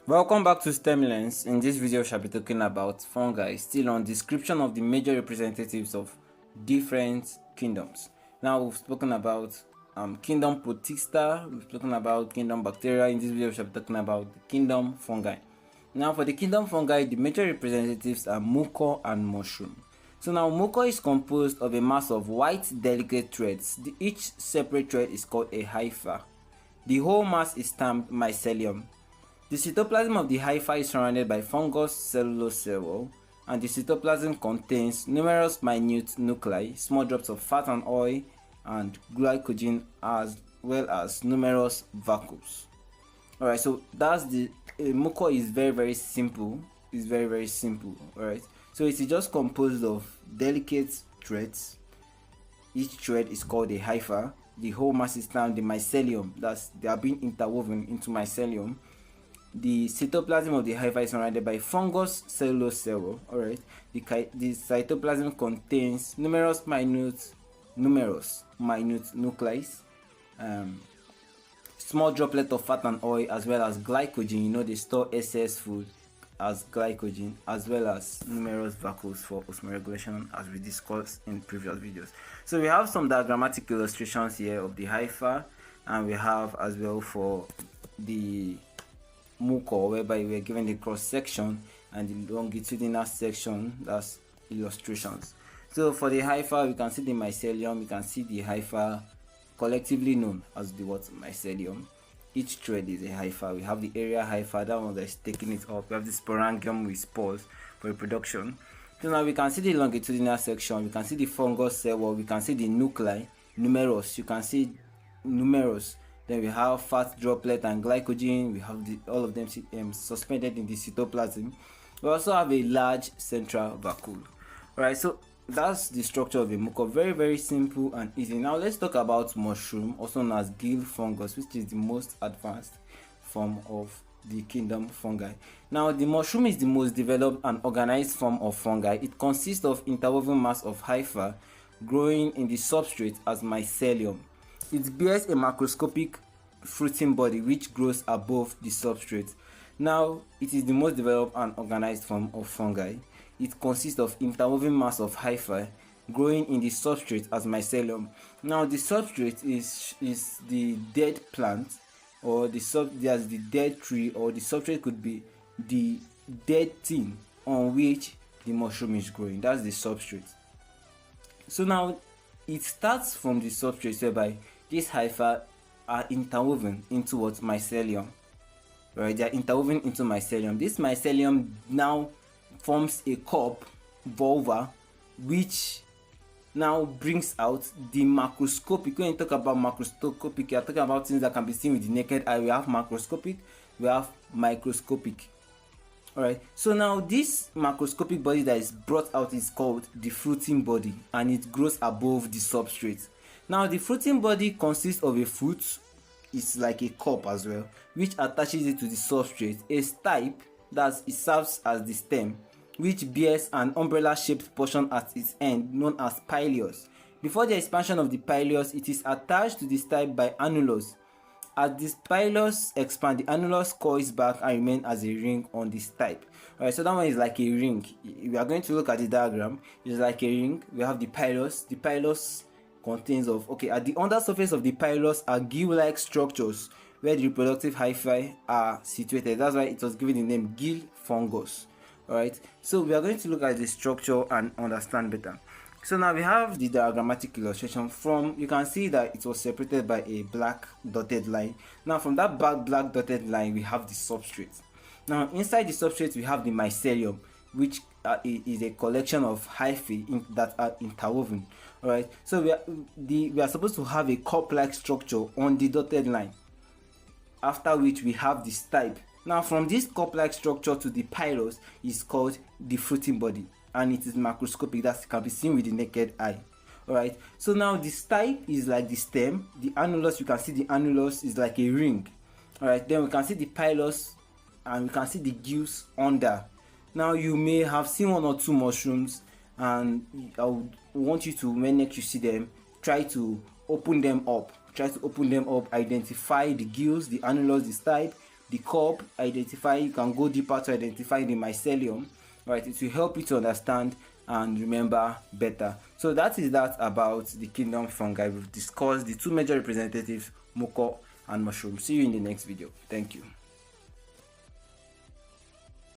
Welcome back to STEMLens. In this video, we shall be talking about fungi, still on description of the major representatives of different kingdoms. Now, we've spoken about kingdom protista, we've spoken about kingdom bacteria. In this video, we shall be talking about the kingdom fungi. Now, for the kingdom fungi, the major representatives are mucor and mushroom. So now, mucor is composed of a mass of white delicate threads. Each separate thread is called a hypha. The whole mass is termed mycelium. The cytoplasm of the hypha is surrounded by fungus cellulose cell wall, and the cytoplasm contains numerous minute nuclei, small drops of fat and oil, and glycogen, as well as numerous vacuoles. Alright, so that's the mucor is very simple. It's very simple. Alright, so it is just composed of delicate threads. Each thread is called a hypha. The whole mass is termed the mycelium. They are being interwoven into mycelium. The cytoplasm of the hypha is surrounded by fungus cellulose cell wall. Alright, the cytoplasm contains numerous minute nuclei, small droplet of fat and oil, as well as glycogen. They store excess food as glycogen, as well as numerous vacuoles for osmoregulation, as we discussed in previous videos. So we have some diagrammatic illustrations here of the hypha, and we have as well for the mucor, whereby we are given the cross section and the longitudinal section, that's illustrations. So for the hypha, we can see the mycelium. You can see the hypha collectively known as the word mycelium. Each thread is a hypha. We have the area hypha, that one that is taking it up. We have the sporangium with spores for reproduction. So now we can see the longitudinal section. We can see the fungus cell wall. We can see the nuclei, numerous. You can see numerous. Then we have fat droplet and glycogen. We have all of them suspended in the cytoplasm. We also have a large central vacuole. Alright, so that's the structure of a mucor. Very simple and easy. Now let's talk about mushroom, also known as gill fungus, which is the most advanced form of the kingdom fungi. Now the mushroom is the most developed and organized form of fungi. It consists of interwoven mass of hypha growing in the substrate as mycelium. It bears a macroscopic fruiting body which grows above the substrate. Now, it is the most developed and organized form of fungi. It consists of interwoven mass of hyphae growing in the substrate as mycelium. Now, the substrate is the dead plant, or there's the dead tree, or the substrate could be the dead thing on which the mushroom is growing. That's the substrate. So now, it starts from the substrate, whereby these hypha are interwoven into what? Mycelium. Right? They are interwoven into mycelium. This mycelium now forms a cup, vulva, which now brings out the macroscopic. When you talk about macroscopic, you are talking about things that can be seen with the naked eye. We have macroscopic, we have microscopic. Alright, so now this macroscopic body that is brought out is called the fruiting body, and it grows above the substrate. Now the fruiting body consists of a fruit, it's like a cup as well, which attaches it to the substrate, a stipe, that it serves as the stem, which bears an umbrella shaped portion at its end known as pilus. Before the expansion of the pilus, it is attached to the stipe by annulus. As this pilus expands, the annulus coils back and remains as a ring on the stipe. Alright, so that one is like a ring. We are going to look at the diagram. It's like a ring. We have the pilus. The pilus contains at the undersurface of the pilus are gill-like structures where the reproductive hyphae are situated. That's why it was given the name gill fungus. Alright, so we are going to look at the structure and understand better. So now we have the diagrammatic illustration. You can see that it was separated by a black dotted line. Now from that black dotted line, we have the substrate. Now inside the substrate, we have the mycelium, which is a collection of hyphae that are interwoven. Alright, so we are supposed to have a cup-like structure on the dotted line, after which we have the stipe. Now from this cup-like structure to the pilus is called the fruiting body, and it is macroscopic, that can be seen with the naked eye. Alright, so now the stipe is like the stem, the annulus, you can see the annulus is like a ring. Alright, then we can see the pilus, and we can see the gills under. Now you may have seen one or two mushrooms, and I would want you to, when next you see them, try to open them up, identify the gills, the annulus, the stipe, the cob, you can go deeper to identify the mycelium, right? It will help you to understand and remember better. So that is that about the kingdom fungi. We've discussed the two major representatives, mucor and mushroom. See you in the next video. Thank you.